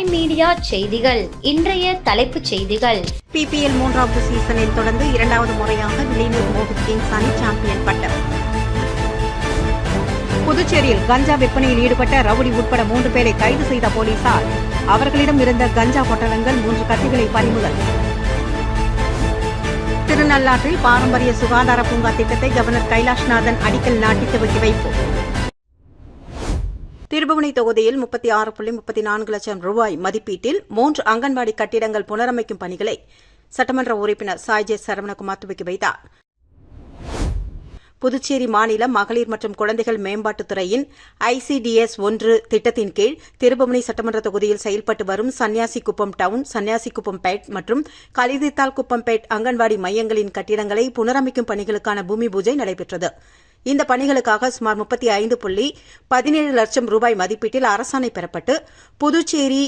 My media செய்திகள். இன்றைய தலைப்புச் செய்திகள். PPL 3வது சீசனில் தொடர்ந்து 2வது முறையாக வில்லியனூர் மோகித் கிங்ஸ் அணி சாம்பியன் பட்டம். புதுச்சேரியில் கஞ்சா விற்பனையில் ஈடுபட்ட ரவுடி உட்பட 3 பேரை கைது செய்த போலீசார். அவர்களிடம் இருந்த கஞ்சா பொட்டலங்கள் 3 கத்திகளை பறிமுதல். திருநள்ளாற்றில் பாரம்பரிய சுகாதார பூங்கா திட்டத்தை கவர்னர் கைலாஷ்நாதன் அடிக்கல் நாட்டி துவக்கி வைப்பு. திருபுவனை தொகுதியில் 36.34 லட்சம் ரூபாய் மதிப்பீட்டில் 3 அங்கன்வாடி கட்டிடங்கள் புனரமைக்கும் பணிகளை சட்டமன்ற உறுப்பினர் சாய்ஜே சரவணகுமார் துவக்கி வைத்தார். புதுச்சேரி மாநில மகளிர் மற்றும் குழந்தைகள் மேம்பாட்டுத்துறையின் ICDS 1 திட்டத்தின் கீழ் திருபுவனை சட்டமன்ற தொகுதியில் செயல்பட்டு வரும் சன்னியாசிக்குப்பம் டவுன், சன்னியாசிக்குப்பம் பேட் மற்றும் கலிதித்தால் குப்பம் பேட் அங்கன்வாடி மையங்களின் கட்டிடங்களை புனரமைக்கும் பணிகளுக்கான பூமி பூஜை நடைபெற்றது. இந்த பணிகளுக்காக சுமார் 35.17 லட்சம் ரூபாய் மதிப்பீட்டில் அரசாணை பெறப்பட்டு புதுச்சேரி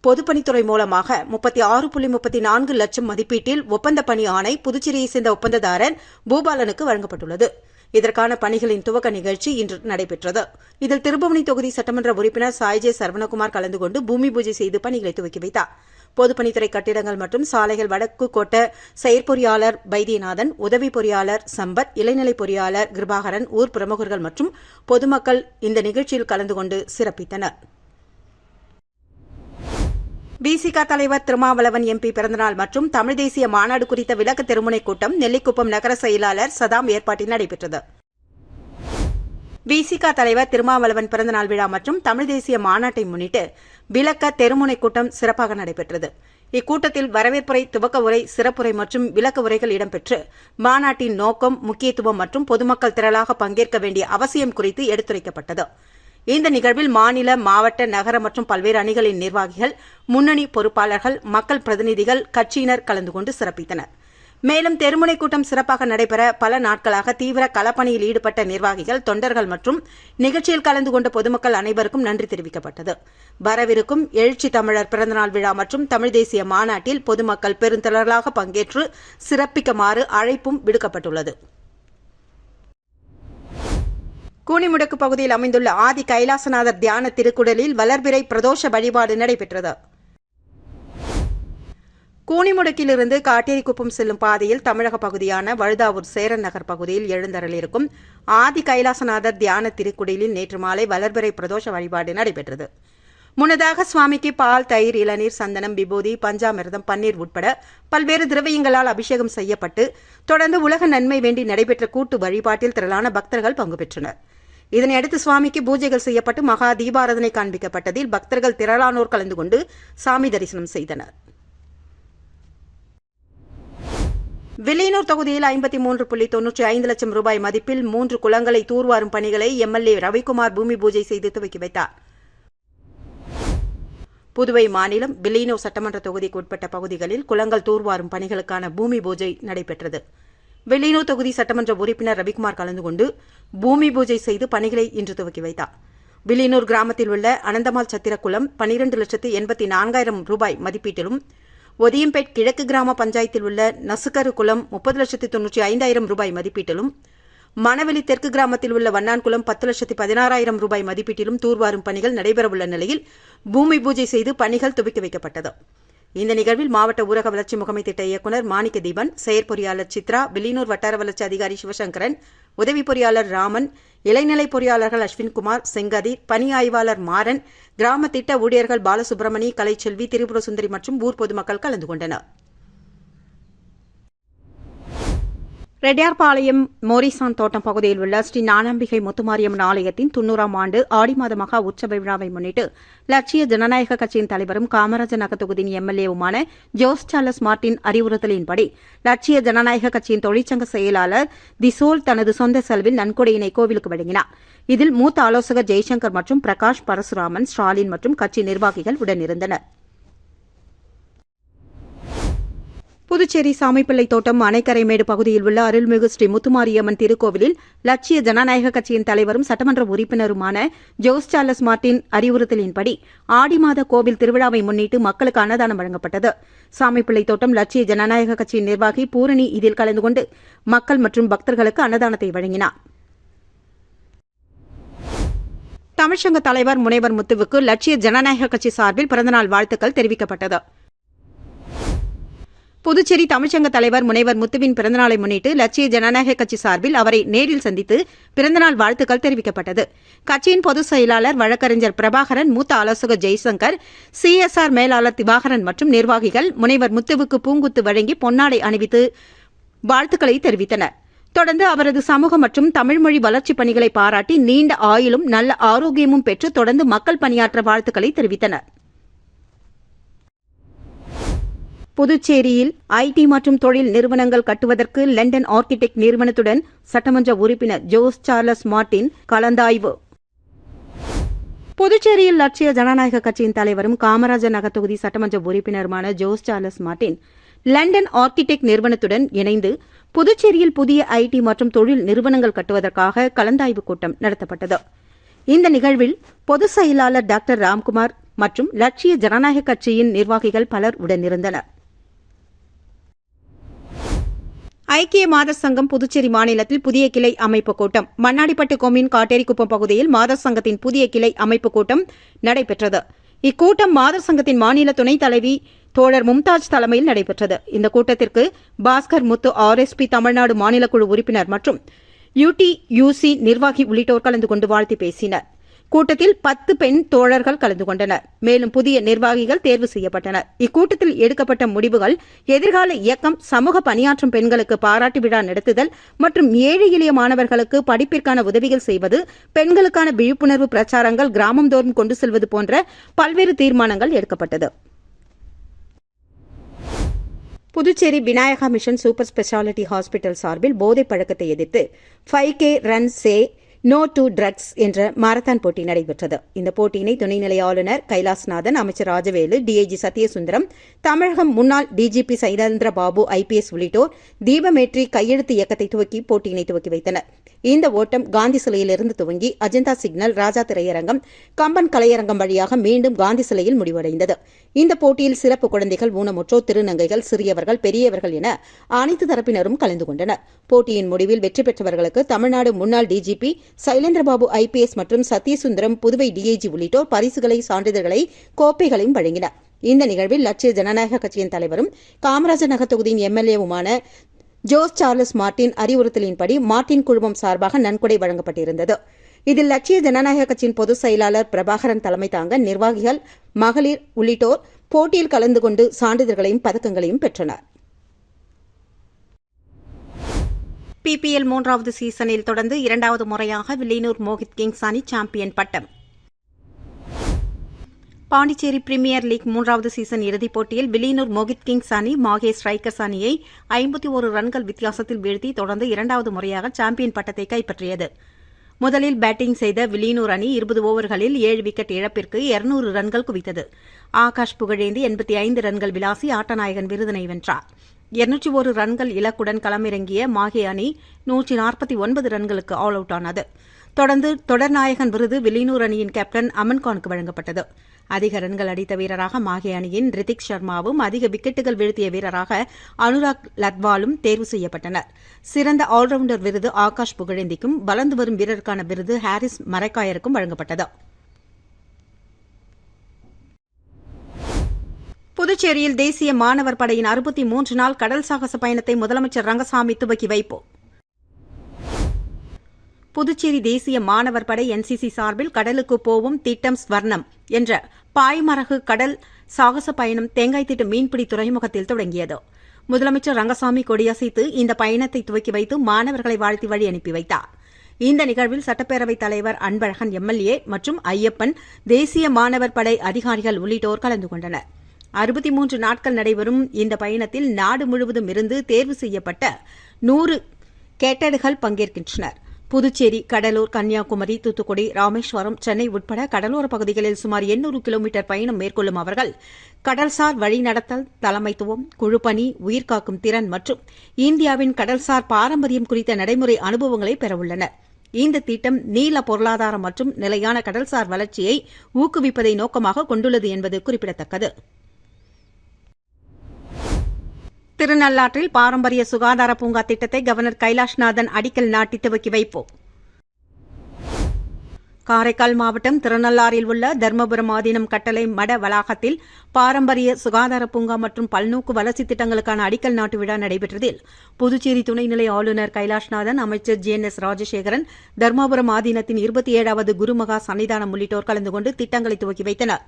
பொதுப்பணித்துறை மூலமாக 36.34 லட்சம் மதிப்பீட்டில் ஒப்பந்த பணி ஆணை புதுச்சேரியை சேர்ந்த ஒப்பந்ததாரர் பூபாலனுக்கு வழங்கப்பட்டுள்ளது. இதற்கான பணிகளின் துவக்க நிகழ்ச்சி இன்று நடைபெற்றது. இதில் திருபுவனை தொகுதி சட்டமன்ற உறுப்பினர் சாய்ஜே சரவணகுமார் கலந்து கொண்டு பூமி பூஜை செய்து பணிகளை துவக்கி வைத்தார். பொதுப்பணித்துறை கட்டிடங்கள் மற்றும் சாலைகள் வடக்கு கோட்ட செயற்பொறியாளர் வைத்தியநாதன், உதவி பொறியாளர் சம்பத், இளைநிலை பொறியாளர் கிருபாகரன், ஊர் பிரமுகர்கள் மற்றும் பொதுமக்கள் இந்த நிகழ்ச்சியில் கலந்து கொண்டு சிறப்பித்தனர். விசிக தலைவர் திருமாவளவன் MP பிறந்தநாள் மற்றும் தமிழ் தேசிய மாநாடு குறித்த விளக்க தெருமுனை கூட்டம் நெல்லிக்குப்பம் நகர செயலாளர் சதாம் ஏற்பாட்டில் நடைபெற்றது. விசிக தலைவர் திருமாவளவன் பிறந்தநாள் விழா மற்றும் தமிழ் தேசிய மாநாட்டை முன்னிட்டு விளக்க தெருமுனை கூட்டம் சிறப்பாக நடைபெற்றது. இக்கூட்டத்தில் வரவேற்புரை, துவக்க உரை, சிறப்புரை மற்றும் விளக்க உரைகள் இடம்பெற்று மாநாட்டின் நோக்கம், முக்கியத்துவம் மற்றும் பொதுமக்கள் திரளாக பங்கேற்க வேண்டிய அவசியம் குறித்து எடுத்துரைக்கப்பட்டது. இந்த நிகழ்வில் மாநில, மாவட்ட, நகர மற்றும் பல்வேறு அணிகளின் நிர்வாகிகள், முன்னணி பொறுப்பாளர்கள், மக்கள் பிரதிநிதிகள், கட்சியினர் கலந்து கொண்டு சிறப்பித்தனர். மேலும் தெருமுனை கூட்டம் சிறப்பாக நடைபெற பல நாட்களாக தீவிர களப்பணியில் ஈடுபட்ட நிர்வாகிகள், தொண்டர்கள் மற்றும் நிகழ்ச்சியில் கலந்து கொண்ட பொதுமக்கள் அனைவருக்கும் நன்றி தெரிவிக்கப்பட்டது. வரவிருக்கும் எழுச்சி தமிழர் பிறந்தநாள் விழா மற்றும் தமிழ் தேசிய மாநாட்டில் பொதுமக்கள் பெருந்திரளாக பங்கேற்று சிறப்பிக்குமாறு அழைப்பும் விடுக்கப்பட்டுள்ளது. கூனிமுடக்கு பகுதியில் அமைந்துள்ள ஆதி கைலாசநாதர் தியான திருக்குடலில் வளர்பிறை பிரதோஷ வழிபாடு நடைபெற்றது. கூனிமுடக்கிலிருந்து காட்டேரிக்குப்பம் செல்லும் பாதையில் தமிழக பகுதியான வழுதாவூர் சேரன் நகர் பகுதியில் எழுந்தருளிருக்கும் ஆதி கைலாசநாதர் தியான திருக்குடலில் நேற்று மாலை வளர்பிறை பிரதோஷ வழிபாடு நடைபெற்றது. முன்னதாக சுவாமிக்கு பால், தயிர், இளநீர், சந்தனம், விபூதி, பஞ்சாமிர்தம், பன்னீர் உட்பட பல்வேறு திரவியங்களால் அபிஷேகம் செய்யப்பட்டு தொடர்ந்து உலக நன்மை வேண்டி நடைபெற்ற கூட்டு வழிபாட்டில் திரளான பக்தர்கள் பங்கு பெற்றனர். இதனையடுத்து சுவாமிக்கு பூஜைகள் செய்யப்பட்டு மகா தீபாராதனை காண்பிக்கப்பட்டதில் பக்தர்கள் திரளானோர் கலந்து கொண்டு சாமி தரிசனம் செய்தனர். வில்லியனூர் தொகுதியில் 53.95 லட்சம் ரூபாய் மதிப்பில் 3 குளங்களை தூர்வாரும் பணிகளை MLA ரவிக்குமார் பூமி பூஜை செய்து துவக்கி வைத்தார். புதுவை மாநிலம் வில்லியனூர் சட்டமன்ற தொகுதிக்கு உட்பட்ட பகுதிகளில் குளங்கள் தூர்வாரும் பணிகளுக்கான பூமி பூஜை நடைபெற்றது. வில்லியனூர் தொகுதி சட்டமன்ற உறுப்பினர் ரவிக்குமார் கலந்து கொண்டு பூமி பூஜை செய்து பணிகளை இன்று துவக்கி வைத்தார். வில்லியனூர் கிராமத்தில் உள்ள அனந்தமால் சத்திர குளம் 12,84,000 ரூபாய் மதிப்பீட்டிலும், ஒதியம்பேட் கிழக்கு கிராம பஞ்சாயத்தில் உள்ள நசுக்கரு குளம் 30,95,000 ரூபாய் மதிப்பீட்டிலும், மணவெளி தெற்கு கிராமத்தில் உள்ள வண்ணான்குளம் 10,16,000 ரூபாய் மதிப்பீட்டிலும் தூர்வாரும் பணிகள் நடைபெறவுள்ள நிலையில் பூமி பூஜை செய்து பணிகள் துவக்கி வைக்கப்பட்டது. இந்த நிகழ்வில் மாவட்ட ஊரக வளர்ச்சி முகமை திட்ட இயக்குநர் மாணிக்க தீபன், செயற்பொறியாளர் சித்ரா, வில்லியனூர் வட்டார வளர்ச்சி அதிகாரி சிவசங்கரன், உதவி பொறியாளர் ராமன், இளைநிலை பொறியாளர்கள் அஸ்வின்குமார், செங்கதிர், பணி ஆய்வாளர் மாறன், கிராம திட்ட ஊழியர்கள் பாலசுப்ரமணி, கலைச்செல்வி, திரிபுர சுந்தரி மற்றும் ஊர் பொதுமக்கள் கலந்து கொண்டனர். ரெட்டியார்பாளையம் மோரிசான் தோட்டம் பகுதியில் உள்ள ஸ்ரீ ஞானாம்பிகை முத்துமாரியம்மன் ஆலயத்தின் 90ஆம் ஆண்டு ஆடி மாத மகா உற்சவ விழாவை முன்னிட்டு லட்சிய ஜனநாயக கட்சியின் தலைவரும் காமராஜர் நகர் தொகுதியின் MLAவுமான ஜோஸ் சார்லஸ் மார்டின் அறிவுறுத்தலின்படி லட்சிய ஜனநாயக கட்சியின் தொழிற்சங்க செயலாளர் திசோல் தனது சொந்த செலவில் நன்கொடையினை கோவிலுக்கு வழங்கினார். இதில் மூத்த ஆலோசகர் ஜெய்சங்கர் மற்றும் பிரகாஷ், பரசுராமன், ஸ்டாலின் மற்றும் கட்சி நிர்வாகிகள் உடனிருந்தனர். புதுச்சேரி சாமிப்பிள்ளை தோட்டம் அணைக்கரைமேடு பகுதியில் உள்ள அருள்மிகு ஸ்ரீ முத்துமாரியம்மன் திருக்கோவிலில் லட்சிய ஜனநாயக கட்சியின் தலைவரும் சட்டமன்ற உறுப்பினருமான ஜோஸ் சார்லஸ் மார்டின் அறிவுறுத்தலின்படி ஆடி மாத கோவில் திருவிழாவை முன்னிட்டு மக்களுக்கு அன்னதானம் வழங்கப்பட்டது. சாமிப்பிள்ளை தோட்டம் லட்சிய ஜனநாயக கட்சியின் நிர்வாகி பூரணி இதில் கலந்து கொண்டு மக்கள் மற்றும் பக்தர்களுக்கு அன்னதானத்தை வழங்கினார். தமிழ்ச்சங்க தலைவர் முனைவர் முத்துவுக்கு லட்சிய ஜனநாயக கட்சி சார்பில் பிறந்தநாள் வாழ்த்துக்கள் தெரிவிக்கப்பட்டது. புதுச்சேரி தமிழ்ச்சங்க தலைவர் முனைவர் முத்துவின் பிறந்தநாளை முன்னிட்டு லட்சிய ஜனநாயக கட்சி சார்பில் அவரை நேரில் சந்தித்து பிறந்தநாள் வாழ்த்துக்கள் தெரிவிக்கப்பட்டது. கட்சியின் பொதுச் செயலாளர் வழக்கறிஞர் பிரபாகரன், மூத்த ஆலோசகர் ஜெய்சங்கர், CSR மேலாளர் திவாகரன் மற்றும் நிர்வாகிகள் முனைவர் முத்துவுக்கு பூங்குத்து வழங்கி பொன்னாடை அணிவித்து வாழ்த்துக்களை தெரிவித்தனர். தொடர்ந்து அவரது சமூக மற்றும் தமிழ்மொழி வளர்ச்சிப் பணிகளை பாராட்டி நீண்ட ஆயுளும் நல்ல ஆரோக்கியமும் பெற்று தொடர்ந்து மக்கள் பணியாற்ற வாழ்த்துக்களை தெரிவித்தனர். புதுச்சேரியில் IT மற்றும் தொழில் நிறுவனங்கள் கட்டுவதற்கு லண்டன் ஆர்க்கிடெக்ட் நிறுவனத்துடன் சட்டமன்ற உறுப்பினர் ஜோஸ் சார்லஸ் மார்டின் கலந்தாய்வு. புதுச்சேரியில் லட்சிய ஜனநாயக கட்சியின் தலைவரும் காமராஜர் நகர் தொகுதி சட்டமன்ற உறுப்பினருமான Jose Charles Martin London architect நிறுவனத்துடன் இணைந்து புதுச்சேரியில் புதிய IT மற்றும் தொழில் நிறுவனங்கள் கட்டுவதற்காக கலந்தாய்வு கூட்டம் நடத்தப்பட்டது. இந்த நிகழ்வில் பொதுச் செயலாளர் டாக்டர் ராம்குமார் மற்றும் லட்சிய ஜனநாயக கட்சியின் நிர்வாகிகள் பலர் உடனிருந்தனர். ஐக்கிய மாதர் சங்கம் புதுச்சேரி மாநிலத்தில் புதிய கிளை அமைப்பு கூட்டம். மண்ணாடிப்பட்டு கொம்யூன் காட்டேரிக்குப்பம் பகுதியில் மாதர் சங்கத்தின் புதிய கிளை அமைப்பு கூட்டம் நடைபெற்றது. இக்கூட்டம் மாதர் சங்கத்தின் மாநில துணைத் தலைவி தோழர் மும்தாஜ் தலைமையில் நடைபெற்றது. இந்த கூட்டத்திற்கு பாஸ்கர் முத்து, RSP தமிழ்நாடு மாநில குழு உறுப்பினர் மற்றும் UTUC நிர்வாகி உள்ளிட்டோர் கலந்து கொண்டு வாழ்த்தி பேசினர். கூட்டத்தில் 10 பெண் தோழர்கள் கலந்து கொண்டனர். மேலும் புதிய நிர்வாகிகள் தேர்வு செய்யப்பட்டனர். இக்கூட்டத்தில் எடுக்கப்பட்ட முடிவுகள் எதிர்கால இயக்கம், சமூக பணியாற்றும் பெண்களுக்கு பாராட்டு விழா நடத்துதல் மற்றும் ஏழை எளிய மாணவர்களுக்கு படிப்பிற்கான உதவிகள் செய்வது, பெண்களுக்கான விழிப்புணர்வு பிரச்சாரங்கள் கிராமந்தோறும் கொண்டு செல்வது போன்ற பல்வேறு தீர்மானங்கள் எடுக்கப்பட்டது. Puducherry Vinayaka mission super speciality hospital சார்பில் போதைப் பழக்கத்தை எதிர்த்து 5K run say no to drugs என்ற மாரத்தான் போட்டி நடைபெற்றது. இந்த போட்டியினை துணைநிலை ஆளுநர் கைலாஸ்நாதன், அமைச்சர் ராஜவேலு, DIG சத்யசுந்தரம், தமிழகம் முன்னாள் DGP சைலேந்திரபாபு IPS உள்ளிட்டோர் தீபமேற்றி கையெழுத்து இயக்கத்தை துவக்கி போட்டியினை துவக்கி வைத்தனர். இந்த ஓட்டம் காந்தி சிலையிலிருந்து துவங்கி அஜந்தா சிக்னல், ராஜா திரையரங்கம், கம்பன் கலையரங்கம் வழியாக மீண்டும் காந்தி சிலையில் முடிவடைந்தது. இந்த போட்டியில் சிறப்பு குழந்தைகள், ஊனமுற்றோர், திருநங்கைகள், சிறியவர்கள், பெரியவர்கள் என அனைத்து தரப்பினரும் கலந்து கொண்டனர். போட்டியின் முடிவில் வெற்றி பெற்றவர்களுக்கு தமிழ்நாடு முன்னாள் DGP சைலேந்திரபாபு IPS மற்றும் சத்யசுந்தரம், புதுவை DIG உள்ளிட்டோர் பரிசுகளை, சான்றிதழ்களை, கோப்பைகளையும் வழங்கினர். இந்த நிகழ்வில் லட்சிய ஜனநாயக கட்சியின் தலைவரும் காமராஜர் நகர் தொகுதியின் MLA-வுமான ஜோஸ் சார்லஸ் மார்டின் அறிவுறுத்தலின்படி மார்டின் குழுமம் சார்பாக நன்கொடை வழங்கப்பட்டிருந்தது. இதில் லட்சிய ஜனநாயக கட்சியின் பொதுச் செயலாளர் பிரபாகரன் தலைமை தாங்க நிர்வாகிகள், மகளிர் உள்ளிட்டோர் போட்டியில் கலந்து கொண்டு சான்றிதழ்களையும் பதக்கங்களையும் பெற்றனர். PPL 3வது சீசனில் தொடர்ந்து 2வது முறையாக வில்லியனூர் மோகித் கிங்ஸ் அணி சாம்பியன் பட்டம். பாண்டிச்சேரி பிரீமியர் லீக் 3வது சீசன் இறுதிப் போட்டியில் வில்லியனூர் மோகித் கிங்ஸ் அணி மாகே ஸ்ட்ரைக்கர்ஸ் அணியை 51 ரன்கள் வித்தியாசத்தில் வீழ்த்தி தொடர்ந்து 2வது முறையாக சாம்பியன் பட்டத்தை கைப்பற்றியது. முதலில் பேட்டிங் செய்த வில்லியனூர் அணி 20 ஓவர்களில் 7 விக்கெட் இழப்பிற்கு 200 ரன்கள் குவித்தது. ஆகாஷ் புகழேந்தி 85 ரன்கள் விளாசி ஆட்டநாயகன் விருதினை வென்றார். 201 ரன்கள் இலக்குடன் களமிறங்கிய மாகே அணி 149 ரன்களுக்கு ஆல் அவுட் ஆனது. தொடர்ந்து தொடர்நாயகன் விருது வில்லியனூர் அணியின் கேப்டன் அமன்கானுக்கு வழங்கப்பட்டது. அதிக ரன்கள் அடித்த வீரராக மாகே அணியின் ரித்திக் சர்மாவும், அதிக விக்கெட்டுகள் வீழ்த்திய வீரராக அனுராக் லத்வாலும் தேர்வு செய்யப்பட்டனர். சிறந்த ஆல்ரவுண்டர் விருது ஆகாஷ் புகழேந்திக்கும், வளர்ந்து வரும் வீரருக்கான விருது ஹாரிஸ் மரைக்காயருக்கும் வழங்கப்பட்டது. புதுச்சேரியில் தேசிய மாணவர் படையின் 63 நாள் கடல் சாகச பயணத்தை முதலமைச்சர் ரங்கசாமி துவக்கி வைப்பு. புதுச்சேரி தேசிய மாணவர் படை NCC சார்பில் கடலுக்கு போவும் திட்டம் ஸ்வர்ணம் என்ற பாய்மரகு கடல் சாகச பயணம் தேங்காய்த்திட்டு மீன்பிடி துறைமுகத்தில் தொடங்கியது. முதலமைச்சர் ரங்கசாமி கொடியசைத்து இந்த பயணத்தை துவக்கி வைத்து மாணவர்களை வாழ்த்தி வழி அனுப்பி வைத்தார். இந்த நிகழ்வில் சட்டப்பேரவைத் தலைவர் அன்பழகன் MLA மற்றும் ஐயப்பன், தேசிய மாணவர் படை அதிகாரிகள் உள்ளிட்டோர் கலந்து கொண்டனர். 63 நாட்கள் நடைபெறும் இந்த பயணத்தில் நாடு முழுவதும் இருந்து தேர்வு செய்யப்பட்ட 100 கேட்டடுகள் பங்கேற்கின்றனர். புதுச்சேரி, கடலூர், கன்னியாகுமரி, தூத்துக்குடி, ராமேஸ்வரம், சென்னை உட்பட கடலோர பகுதிகளில் சுமார் 800 கிலோமீட்டர் பயணம் மேற்கொள்ளும் அவர்கள் கடல்சார் வழிநடத்தல், தலைமைத்துவம், குழுப்பணி, உயிர்காக்கும் திறன் மற்றும் இந்தியாவின் கடல்சார் பாரம்பரியம் குறித்த நடைமுறை அனுபவங்களை பெறவுள்ளனர். இந்த திட்டம் நீல பொருளாதாரம் மற்றும் நிலையான கடல்சார் வளர்ச்சியை ஊக்குவிப்பதை நோக்கமாக கொண்டுள்ளது என்பது குறிப்பிடத்தக்கது. திருநள்ளாற்றில் பாரம்பரிய சுகாதார பூங்கா திட்டத்தை கவர்னர் கைலாஷ்நாதன் அடிக்கல் நாட்டி துவக்கி வைப்பு. காரைக்கால் மாவட்டம் திருநள்ளாறில் உள்ள தர்மபுரம் ஆதீனம் கட்டளை மட வளாகத்தில் பாரம்பரிய சுகாதார பூங்கா மற்றும் பல்நோக்கு வளர்ச்சித் திட்டங்களுக்கான அடிக்கல் நாட்டு விழா நடைபெற்றதில் புதுச்சேரி துணைநிலை ஆளுநர் கைலாஷ்நாதன், அமைச்சர் GNS ராஜசேகரன், தர்மபுரம் ஆதீனத்தின் 27வது குருமகா சன்னிதானம் உள்ளிட்டோர் கலந்து கொண்டு திட்டங்களை துவக்கி வைத்தனர்.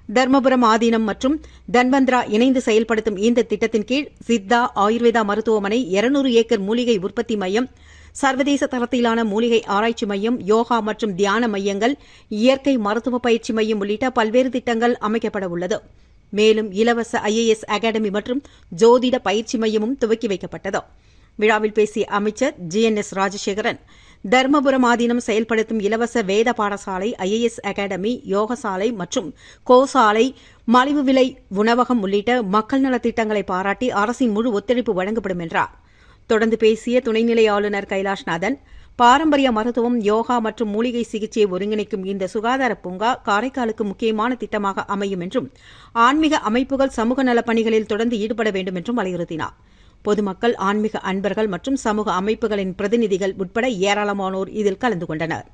தர்மபுரம் ஆதீனம் மற்றும் தன்வந்திரா இணைந்து செயல்படுத்தும் இந்த திட்டத்தின் கீழ் சித்தா, ஆயுர்வேதா மருத்துவமனை, 200 ஏக்கர் மூலிகை உற்பத்தி மையம், சர்வதேச தரத்திலான மூலிகை ஆராய்ச்சி மையம், யோகா மற்றும் தியான மையங்கள், இயற்கை மருத்துவ பயிற்சி மையம் உள்ளிட்ட பல்வேறு திட்டங்கள் அமைக்கப்பட உள்ளது. மேலும் இலவச IAS அகாடமி மற்றும் ஜோதிட பயிற்சி மையமும் துவக்கி வைக்கப்பட்டது. விழாவில் பேசிய அமைச்சர் GNS ராஜசேகரன், தர்மபுரம் ஆதீனம் செயல்படுத்தும் இலவச வேத பாடசாலை, IAS அகாடமி, யோகசாலை மற்றும் கோசாலை, மலிவு விலை உணவகம் உள்ளிட்ட மக்கள் நலத் திட்டங்களை பாராட்டி அரசின் முழு ஒத்துழைப்பு வழங்கப்படும் என்றார். தொடர்ந்து பேசிய துணைநிலை ஆளுநர் கைலாஷ்நாதன், பாரம்பரிய மருத்துவம், யோகா மற்றும் மூலிகை சிகிச்சையை ஒருங்கிணைக்கும் இந்த சுகாதார பூங்கா காரைக்காலுக்கு முக்கியமான திட்டமாக அமையும் என்றும், ஆன்மீக அமைப்புகள் சமூக நலப் பணிகளில் தொடர்ந்து ஈடுபட வேண்டும் என்றும் வலியுறுத்தினார். பொதுமக்கள், ஆன்மீக அன்பர்கள் மற்றும் சமூக அமைப்புகளின் பிரதிநிதிகள் உட்பட ஏராளமானோர் இதில் கலந்து கொண்டனர்.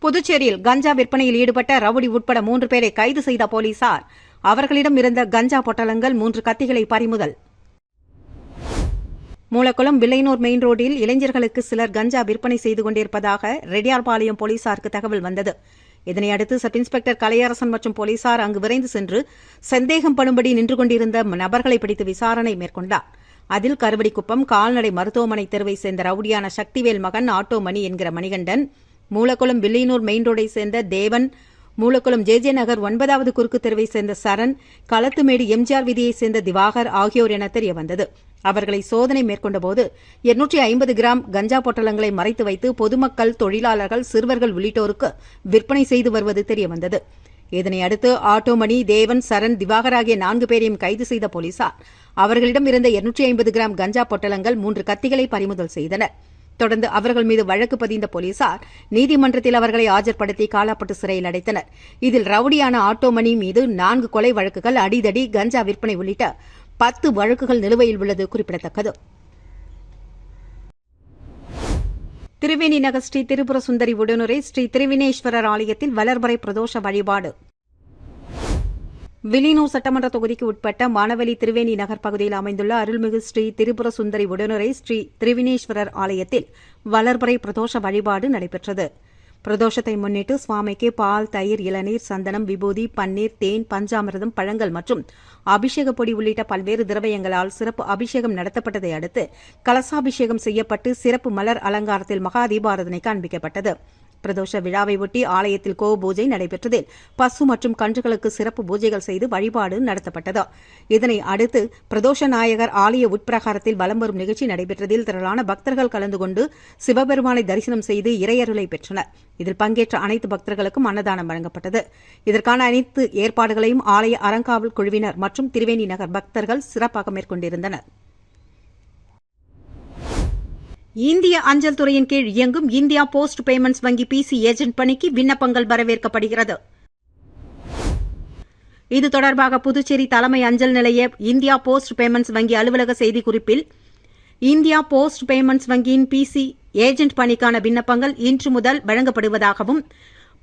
புதுச்சேரியில் கஞ்சா விற்பனையில் ஈடுபட்ட ரவுடி உட்பட 3 பேரை கைது செய்த போலீசார். அவர்களிடம் இருந்த கஞ்சா பொட்டலங்கள், 3 கத்திகளை பறிமுதல். மூலக்குளம் வில்லையனூர் மெயின் ரோடில் இளைஞர்களுக்கு சிலர் கஞ்சா விற்பனை செய்து கொண்டிருப்பதாக ரெட்டியார்பாளையம் போலீசாருக்கு தகவல் வந்தது. இதனையடுத்து சப் இன்ஸ்பெக்டர் கலையரசன் மற்றும் போலீசார் அங்கு விரைந்து சென்று சந்தேகம் படும்படி நின்று கொண்டிருந்த நபர்களை பிடித்து விசாரணை மேற்கொண்டார். அதில் கருவடிக்குப்பம் கால்நடை மருத்துவமனை தெருவை சேர்ந்த ரவுடியான சக்திவேல் மகன் ஆட்டோ மணி என்கிற மணிகண்டன், மூலக்குளம் வில்லையனூர் மெயின் ரோடை சேர்ந்த தேவன், மூலக்குளம் JJ நகர் 9வது குறுக்கு தெருவை சேர்ந்த சரண், களத்துமேடு MGR வீதியைச் சேர்ந்த திவாகர் ஆகியோர் என தெரியவந்தது. அவர்களை சோதனை மேற்கொண்டபோது 250 கிராம் கஞ்சா பொட்டலங்களை மறைத்து வைத்து பொதுமக்கள், தொழிலாளர்கள், சிறுவர்கள் உள்ளிட்டோருக்கு விற்பனை செய்து வருவது தெரியவந்தது. இதனையடுத்து ஆட்டோமணி, தேவன், சரண், திவாகர் ஆகிய 4 பேரையும் கைது செய்த போலீசார் அவர்களிடம் இருந்த 250 கிராம் கஞ்சா பொட்டலங்கள், 3 கத்திகளை பறிமுதல் செய்தனர். தொடர்ந்து அவர்கள் மீது வழக்கு பதிந்த போலீசார் நீதிமன்றத்தில் அவர்களை ஆஜர்படுத்தி காலாப்பட்டு சிறையில் அடைத்தனர். இதில் ரவுடியான ஆட்டோமணி மீது 4 கொலை வழக்குகள், அடிதடி, கஞ்சா விற்பனை உள்ளிட்ட 10 வழக்குகள் நிலுவையில் உள்ளது குறிப்பிடத்தக்கது. திருவேணி நகர் ஸ்ரீ திரிபுர சுந்தரி உடனுரை ஸ்ரீ திரிவினேஸ்வரர் ஆலயத்தில் வளர்பறை பிரதோஷ வழிபாடு. வில்லியனூர் சட்டமன்ற தொகுதிக்கு உட்பட்ட மானவெளி திருவேணி நகர் பகுதியில் அமைந்துள்ள அருள்மிகு ஸ்ரீ திரிபுர சுந்தரி உடனுரை ஸ்ரீ திரிவினேஸ்வரர் ஆலயத்தில் வளர்பறை பிரதோஷ வழிபாடு நடைபெற்றது. பிரதோஷத்தை முன்னிட்டு சுவாமிக்கு பால், தயிர், இளநீர், சந்தனம், விபூதி, பன்னீர், தேன், பஞ்சாமிர்தம், பழங்கள் மற்றும் அபிஷேக பொடி உள்ளிட்ட பல்வேறு திரவியங்களால் சிறப்பு அபிஷேகம் நடத்தப்பட்டதை அடுத்து கலசாபிஷேகம் செய்யப்பட்டு சிறப்பு மலர் அலங்காரத்தில் மகா தீபாராதனை காண்பிக்கப்பட்டது. பிரதோஷ விழாவை ஒட்டி ஆலயத்தில் கோ பூஜை நடைபெற்றதில் பசு மற்றும் கன்றுகளுக்கு சிறப்பு பூஜைகள் செய்து வழிபாடு நடத்தப்பட்டது. இதனை அடுத்து பிரதோஷ நாயகர் ஆலய உட்பிரகாரத்தில் வலம் வரும் நிகழ்ச்சி நடைபெற்றதில் திரளான பக்தர்கள் கலந்து கொண்டு சிவபெருமானை தரிசனம் செய்து இறையருளை பெற்றனர். இதில் பங்கேற்ற அனைத்து பக்தர்களுக்கும் அன்னதானம் வழங்கப்பட்டது. இதற்கான அனைத்து ஏற்பாடுகளையும் ஆலய அறங்காவல் குழுவினர் மற்றும் திருவேணி நகர் பக்தர்கள் சிறப்பாக மேற்கொண்டிருந்தனர். இந்திய அஞ்சல் துறையின் கீழ் இயங்கும் இந்தியா போஸ்ட் பேமெண்ட்ஸ் வங்கி PC ஏஜென்ட் பணிக்கு விண்ணப்பங்கள் வரவேற்கப்படுகிறது. இது தொடர்பாக புதுச்சேரி தலைமை அஞ்சல் நிலைய இந்தியா போஸ்ட் பேமெண்ட்ஸ் வங்கி அலுவலக செய்திக்குறிப்பில், இந்தியா போஸ்ட் பேமெண்ட்ஸ் வங்கியின் PC ஏஜென்ட் பணிக்கான விண்ணப்பங்கள் இன்று முதல் வழங்கப்படுவதாகவும்,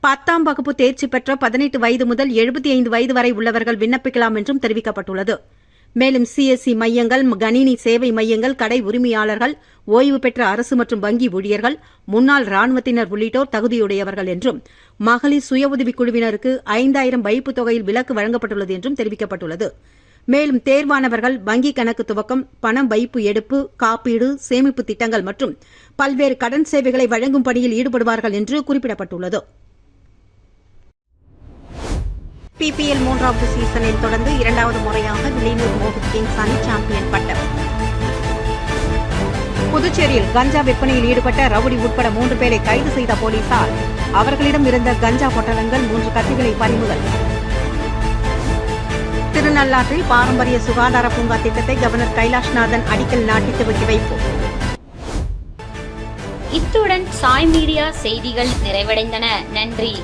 10ஆம் வகுப்பு தேர்ச்சி பெற்ற 18 வயது முதல் 75 வயது வரை உள்ளவர்கள் விண்ணப்பிக்கலாம் என்றும் தெரிவிக்கப்பட்டுள்ளது. மேலும் CSC மையங்கள், கணினி சேவை மையங்கள், கடை உரிமையாளர்கள், ஓய்வு பெற்ற அரசு மற்றும் வங்கி ஊழியர்கள், முன்னாள் ராணுவத்தினர் உள்ளிட்டோர் தகுதியுடையவர்கள் என்றும், மகளிர் சுய உதவிக் குழுவினருக்கு 5000 வைப்புத் தொகையில் விலக்கு வழங்கப்பட்டுள்ளது என்றும் தெரிவிக்கப்பட்டுள்ளது. மேலும் தேர்வானவர்கள் வங்கிக் கணக்கு துவக்கம், பணம் வைப்பு எடுப்பு, காப்பீடு, சேமிப்பு திட்டங்கள் மற்றும் பல்வேறு கடன் சேவைகளை வழங்கும் பணியில் ஈடுபடுவார்கள் என்று குறிப்பிடப்பட்டுள்ளது. PPL 3வது சீசனில் தொடர்ந்து 2வது முறையாக வில்லியனூர் மோகித் கிங்ஸ் அணி சாம்பியன் பட்டம். புதுச்சேரியில் கஞ்சா விற்பனையில் ஈடுபட்ட ரவுடி உட்பட 3 பேரை கைது செய்த போலீசார் அவர்களிடம் இருந்த கஞ்சா பொட்டலங்கள், 3 கத்திகளை பறிமுதல். திருநள்ளாற்றில் பாரம்பரிய சுகாதார பூங்கா திட்டத்தை கவர்னர் கைலாஷ்நாதன் அடிக்கல் நாட்டி துவக்கி வைப்பு. இத்துடன் சாய் மீடியா செய்திகள் நிறைவடைந்தன. நன்றி.